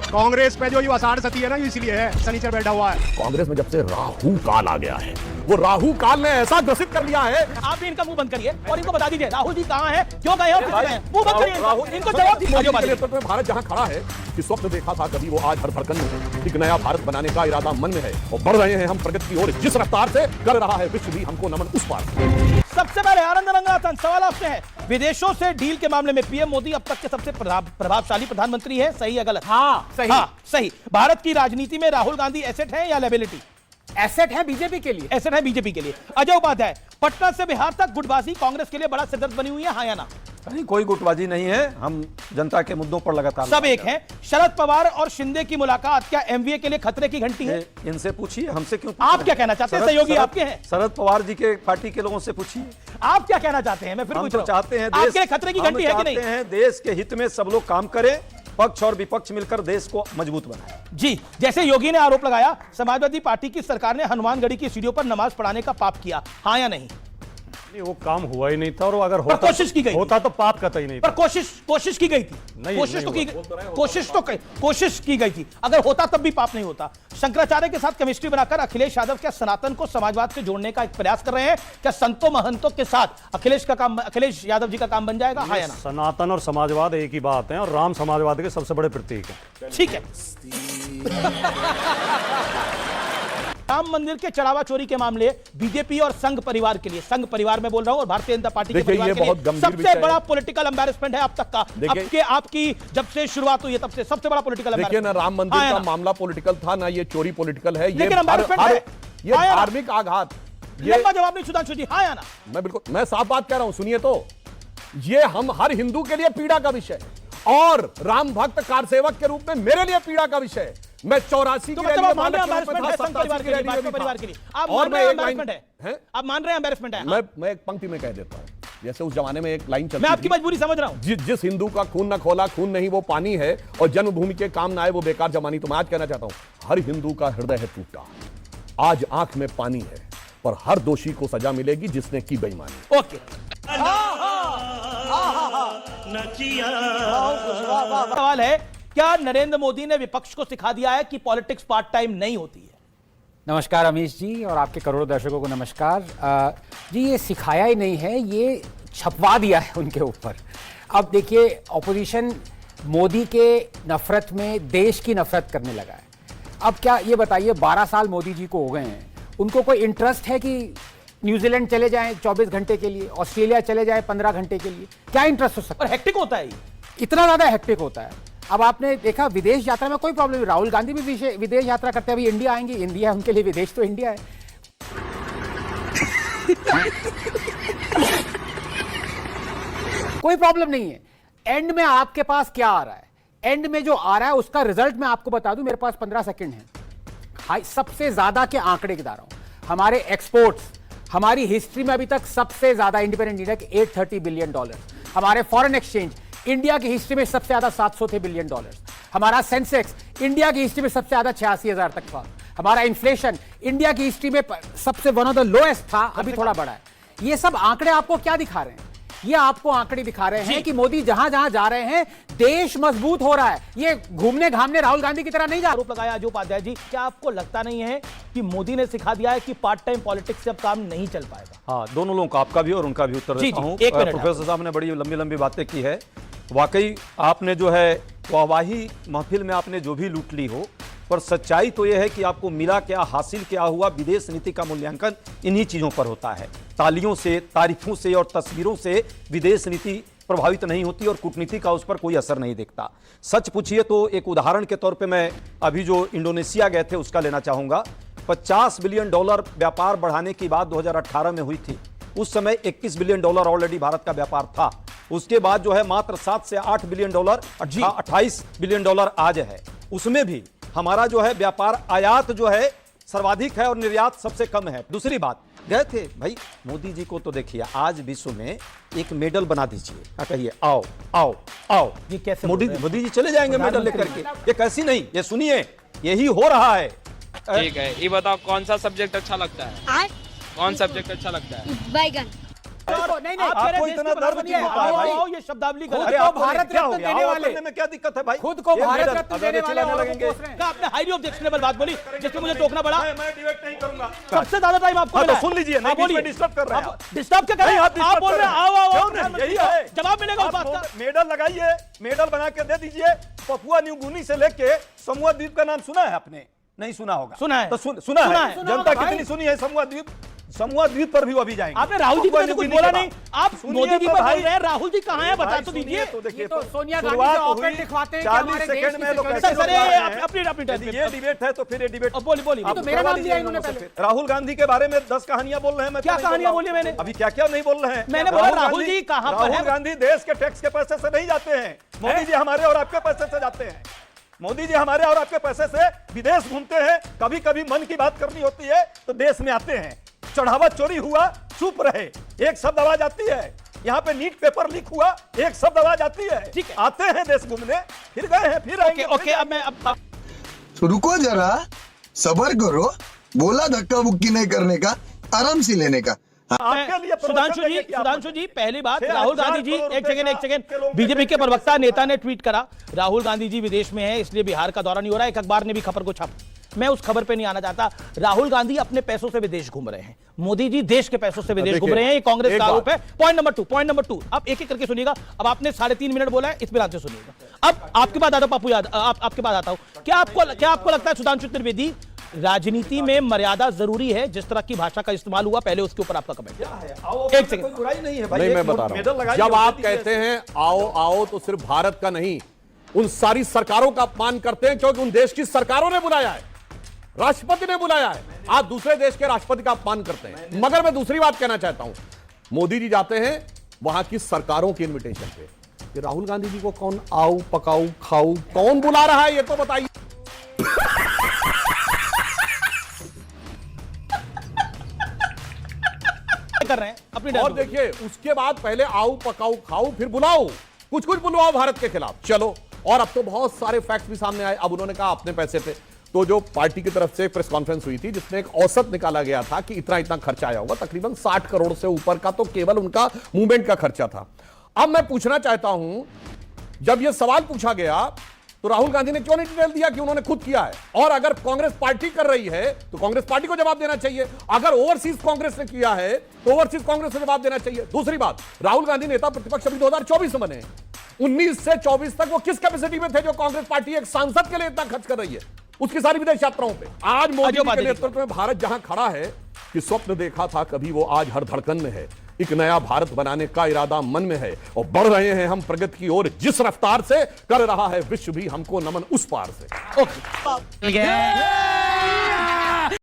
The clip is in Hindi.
कांग्रेस पे जो ये आषाढ़ सती है ना, इसलिए है शनिचर बैठा हुआ है। कांग्रेस में जब से राहु काल आ गया है, वो राहु काल ने ऐसा ग्रसित कर लिया है। आप भी इनका मुंह बंद करिए और इनको बता दीजिए राहुल जी कहाँ हैं, क्यों गए हैं, किससे गए हैं। मुंह बंद करिए, इनको जवाब दीजिए। नेतृत्व में भारत जहां खड़ा है, कि स्वप्न देखा था कभी, वो आज हर धड़कन में एक नया भारत बनाने का इरादा मन में है और बढ़ रहे हैं हम प्रगति की ओर। जिस रफ्तार से कर रहा है विश्व भी हमको नमन उस पार। सबसे पहले आनंद रंगनाथन, सवाल आपसे है, विदेशों से डील के मामले में पीएम मोदी अब तक के सबसे प्रभावशाली प्रधानमंत्री है, सही या गलत? हाँ सही। हाँ सही। भारत की राजनीति में राहुल गांधी एसेट है या लायबिलिटी? एसेट है बीजेपी के लिए। एसेट है बीजेपी के लिए। अजय उपाध्याय, पटना से बिहार तक गुटबाजी कांग्रेस के लिए बड़ा सिरदर्द बनी हुई है, हाँ या ना? नहीं, कोई गुटबाजी नहीं है, हम जनता के मुद्दों पर लगातार सब एक हैं। शरद पवार और शिंदे की मुलाकात क्या एमवीए के लिए खतरे की घंटी है? इनसे पूछिए, हमसे क्यों? आप क्या कहना चाहते हैं? सहयोगी आपके हैं। शरद पवार जी के पार्टी के लोगों से पूछिए। आप क्या कहना चाहते हैं? मैं फिर हम पूछ तो रहा हूं। चाहते हैं आपके लिए खतरे की घंटी है कि नहीं? चाहते हैं देश के हित में सब लोग काम करें, पक्ष और विपक्ष मिलकर देश को मजबूत बनाए। जी, जैसे योगी ने आरोप लगाया समाजवादी पार्टी की सरकार ने हनुमानगढ़ी की सीढ़ियों पर नमाज पढ़ाने का पाप किया, हाँ या नहीं? नहीं, वो काम हुआ ही नहीं था, और अगर होता कोशिश की गई होता तो पाप कतई नहीं पर था। कोशिश की गई थी। नहीं, कोशिश नहीं तो की हुआ। कोशिश की गई थी। अगर होता तब भी पाप नहीं होता। शंकराचार्य के साथ केमिस्ट्री बनाकर अखिलेश यादव क्या सनातन को समाजवाद से जोड़ने का एक प्रयास कर रहे हैं? क्या संतों महंतों के साथ अखिलेश यादव जी का काम बन जाएगा, हाँ या ना? सनातन और समाजवाद एक ही बात है, और राम समाजवाद के सबसे बड़े प्रतीक है। ठीक है। राम मंदिर के चढ़ावा चोरी के मामले बीजेपी और संघ परिवार के लिए, संघ परिवार में बोल रहा हूं, और भारतीय जनता पार्टी के परिवार के लिए सबसे बड़ा पॉलिटिकल एम्बैरेसमेंट है अब तक का। आपकी जब से शुरुआत हुई है तब से सबसे बड़ा पॉलिटिकल देखिए ना, राम मंदिर का मामला पॉलिटिकल था ना, ये चोरी पॉलिटिकल है। ये धार्मिक आघात। लंबा जवाब नहीं सुधांशु जी, हाँ या ना? मैं साफ बात कह रहा हूं, सुनिए तो। ये हम हर हिंदू के लिए पीड़ा का विषय और राम भक्त कार सेवक के रूप में मेरे लिए पीड़ा का विषय है। मैं 84 तो मतलब आप मान रहे हैं एम्बैरेसमेंट है संघ परिवार के लिए, भाजपा परिवार के लिए? आप मान रहे हैं एम्बैरेसमेंट है? आप मान रहे हैं एम्बैरेसमेंट है? मैं एक पंक्ति में कह देता हूं, जैसे उस जमाने में एक लाइन चलती थी, मैं आपकी मजबूरी समझ रहा हूं। जिस हिंदू का खून न खोला, खून नहीं वो पानी है, और जन्मभूमि के काम न आए वो बेकार जमानी। तो मैं आज कहना चाहता हूं, हर हिंदू का हृदय है टूटा, आज आंख में पानी है, पर हर दोषी को सजा मिलेगी जिसने की बेईमानी। ओके, सवाल है, क्या नरेंद्र मोदी ने विपक्ष को सिखा दिया है कि पॉलिटिक्स पार्ट टाइम नहीं होती है? नमस्कार अमीश जी और आपके करोड़ों दर्शकों को नमस्कार। जी, ये सिखाया ही नहीं है, ये छपवा दिया है उनके ऊपर। अब देखिए, ऑपोजिशन मोदी के नफरत में देश की नफरत करने लगा है। अब क्या ये बताइए, 12 साल मोदी जी को हो गए हैं, उनको कोई इंटरेस्ट है कि न्यूजीलैंड चले जाएं 24 घंटे के लिए, ऑस्ट्रेलिया चले जाएं 15 घंटे के लिए? क्या इंटरेस्ट हो सकता है? और हेक्टिक होता है, इतना ज्यादा हेक्टिक होता है। अब आपने देखा, विदेश यात्रा में कोई प्रॉब्लम नहीं, राहुल गांधी भी विदेश यात्रा करते हैं, अभी इंडिया आएंगे, इंडिया उनके लिए विदेश तो इंडिया है। कोई प्रॉब्लम नहीं है। एंड में आपके पास क्या आ रहा है, एंड में जो आ रहा है उसका रिजल्ट मैं आपको बता दूं, मेरे पास 15 सेकंड है। सबसे ज्यादा के आंकड़े गिना रहा हूं। हमारे एक्सपोर्ट्स हमारी हिस्ट्री में अभी तक सबसे ज्यादा इंडिपेंडेंट इंडिया के $830 बिलियन। हमारे फॉरेन एक्सचेंज इंडिया की हिस्ट्री में सबसे ज्यादा $700 बिलियन। हमारा सेंसेक्स इंडिया की हिस्ट्री में सबसे ज्यादा 86,000 तक था। हमारा इन्फ्लेशन इंडिया की हिस्ट्री में सबसे वन ऑफ द लोएस्ट था, अभी थोड़ा बढ़ा है। ये सब आंकड़े आपको क्या दिखा रहे हैं? ये आपको आंकड़े दिखा रहे हैं कि मोदी जहां जहां जा रहे हैं देश मजबूत हो रहा है। ये घूमने घामने राहुल गांधी की तरह नहीं जा। आरोप लगाया अजय उपाध्याय जी, क्या आपको लगता नहीं है कि मोदी ने सिखा दिया है कि पार्ट टाइम पॉलिटिक्स से अब काम नहीं चल पाएगा? हाँ, दोनों लोगों का, आपका भी और उनका भी उत्तर देता हूं। प्रोफेसर साहब ने बड़ी लंबी लंबी बातें की है। वाकई आपने जो है वाहवाही महफिल में आपने जो भी लूट ली हो, पर सच्चाई तो यह है कि आपको मिला क्या, हासिल क्या हुआ। विदेश नीति का मूल्यांकन इन्हीं चीजों पर होता है। तालियों से, तारीफों से और तस्वीरों से विदेश नीति प्रभावित नहीं होती और कूटनीति का उस पर कोई असर नहीं दिखता। सच पूछिए तो एक उदाहरण के तौर पे मैं अभी जो इंडोनेशिया गए थे उसका लेना चाहूंगा। $50 बिलियन व्यापार बढ़ाने की बात 2018 में हुई थी। उस समय $21 बिलियन ऑलरेडी भारत का व्यापार था। उसके बाद जो है मात्र 7 से 8 बिलियन, 28 बिलियन आज है। उसमें भी हमारा जो है व्यापार आयात जो है सर्वाधिक है और निर्यात सबसे कम है। दूसरी बात, गए थे भाई मोदी जी को, तो देखिए आज विश्व में एक मेडल बना दीजिए, क्या कहिए, आओ आओ आओ। ये कैसे मोदी जी चले जाएंगे मेडल लेकर के? ये कैसी नहीं, ये सुनिए, यही हो रहा है। ठीक है, ये बताओ कौन सा सब्जेक्ट अच्छा लगता है? कौन सब्जेक्ट अच्छा लगता है? बैगन। नहीं, आप कह रहे आपको हैं इतना देश को दर्द बनाने क्यों होता है भाई? आओ, ये शब्दावली गलत खुद है। को आपको भारत क्या हो रत्न गया? देने आओ वाले करने में क्या दिक्कत है भाई? खुद को ये भारत मेडल, रत्न अगर देने ये वाले चिल्लाने औरों को लगेंगे। कोस रहे हैं। का आपने हाईली ऑब्जेक्शनेबल बात बोली जिसमें मुझे टोकना पड़ा। मैं डिबेट नहीं करूंगा। सबसे ज्यादा टाइम आपको हाँ, मिला तो है। सुन लीजिए, नहीं आप बीच में बोलिए। डिस्टर्ब कर रहे हैं आप डिस्टर्ब क्या कर रहे नहीं, हैं? आप डिस्टर्ब आप बोल कर रहे हैं रहे हैं। आओ आओ क्यों नहीं? यही है। जवाब मिलेगा उस आप बात का। मेडल लगाइए, मेडल बना के दे दीजिए। पपुआ न्यू गिनी से लेके समूह द्वीप का नाम सुना है आपने? नहीं सुना होगा। सुना है। तो सुना सुना है। है। जनता भाई। कितनी सुनी है समूह द्वीप? समूह द्वीप पर भी वो अभी जाएंगे। आपने राहुल जी पपुआ पे तो न्यू कुछ गिनी बोला के नहीं। बाद। आप सुनिए मोदी जी तो पर भाई। बोल रहे हैं, राहुल जी कहाँ हैं बता भाई तो सुनिए दीजिए। तो देखिए, ये तो सोनिया गांधी शुरुआत से ऑपेंड हुई, लिखवाते हैं कि 40 हमारे देश सेकंड की में लोग सिक्योरिटी कैसे सर, बोल रहे हैं। अपनी यदि ये डिबेट है तो फिर ये डिबेट बोली आप मेरा करवा नाम लिया दीजिए इन्होंने लोगों से पहले। फिर। राहुल गांधी के बारे में 10 कहानियां बोल रहे हैं। मैं क्या तो नहीं बोल कहानियां रहा हूं। बोली मैंने? अभी क्या क्या नहीं बोल रहे हैं। मैंने बोला राहुल जी कहां पर है? राहुल गांधी देश के टैक्स के पैसे से नहीं जाते हैं। मोदी जी हमारे और आपके पैसे से जाते हैं। मोदी जी हमारे और आपके पैसे से विदेश घूमते हैं। कभी कभी मन की बात करनी होती है तो देश में आते हैं। चढ़ावा चोरी हुआ, चुप रहे, एक शब्द आवाज आती है। यहाँ पे नीट पेपर लीक हुआ, एक शब्द आवाज आती है। ठीक है। आते हैं देश घूमने, फिर गए हैं, फिर आएंगे। ओके अब मैं अब तो रुको जरा, सबर करो। बोला धक्का मुक्की नहीं करने का, आराम से लेने का। आपके लिए सुधांशु जी पहली बात, 6,000 राहुल गांधी जी करोड़ एक रुपए के सेकंड लोग बीजेपी के बैठे प्रवक्ता हैं। नेता ने ट्वीट करा राहुल गांधी जी विदेश में हैं इसलिए बिहार का दौरा नहीं हो रहा है। एक अखबार ने भी खबर को छापा। मैं उस खबर पे नहीं आना चाहता। राहुल गांधी अपने पैसों से विदेश घूम रहे हैं, मोदी जी देश के पैसों से विदेश घूम रहे हैं। ये कांग्रेस का आरोप है। पॉइंट नंबर 2 अब एक एक करके सुनिएगा। अब आपने 3.5 मिनट बोला है, इस पर से सुनिएगा। अब आपके बाद आता हूं पापू याद, आपके बाद आता हूं। क्या आपको लगता है सुधांशु त्रिवेदी राजनीति में मर्यादा जरूरी है? जिस तरह की भाषा का इस्तेमाल हुआ पहले उसके ऊपर आपका कमेंट है। एक सेकंड। बुराई नहीं है भाई। नहीं, एक मैं बता मेडल रहा हूं, लगाइए, जब आप होती कहते है। हैं आओ आओ तो सिर्फ भारत का नहीं, उन सारी सरकारों का अपमान करते हैं क्योंकि उन देश की सरकारों ने बुलाया है, राष्ट्रपति ने बुलाया है। आप दूसरे देश के राष्ट्रपति का अपमान करते हैं। मगर मैं दूसरी बात कहना चाहता हूं, मोदी जी जाते हैं वहां की सरकारों के इनविटेशन पे, कि राहुल गांधी जी को कौन आओ पकाऊ खाऊ कौन बुला रहा है ये तो बताइए। कर रहे हैं अपनी और देखिए उसके बाद पहले आओ पकाओ खाओ फिर बुलाओ, कुछ कुछ बुलवाओ भारत के खिलाफ। चलो, और अब तो बहुत सारे फैक्ट्स भी सामने आए। अब उन्होंने कहा अपने पैसे पे, तो जो पार्टी की तरफ से प्रेस कॉन्फ्रेंस हुई थी जिसमें एक औसत निकाला गया था कि इतना इतना खर्चा आया होगा, तकरीबन 60 करोड़ से ऊपर का तो केवल उनका मूवमेंट का खर्चा था। अब मैं पूछना चाहता हूं, जब यह सवाल पूछा गया तो राहुल गांधी ने क्यों नहीं डिटेल दिया कि उन्होंने खुद किया है? और अगर कांग्रेस पार्टी कर रही है तो कांग्रेस पार्टी को जवाब देना चाहिए। अगर ओवरसीज कांग्रेस ने किया है तो ओवरसीज कांग्रेस को जवाब देना चाहिए। दूसरी बात, राहुल गांधी नेता प्रतिपक्ष अभी 2024 में बने, 19 से 24 तक वो किस कैपेसिटी में थे जो कांग्रेस पार्टी एक सांसद के लिए इतना खर्च कर रही है, उसकी सारी विदेश यात्राओं पे? आज मोदी जी के नेतृत्व में भारत जहां खड़ा है कि स्वप्न देखा था कभी वो आज हर धड़कन में है। एक नया भारत बनाने का इरादा मन में है और बढ़ रहे हैं हम प्रगति की ओर जिस रफ्तार से, कर रहा है विश्व भी हमको नमन उस पार से। ओके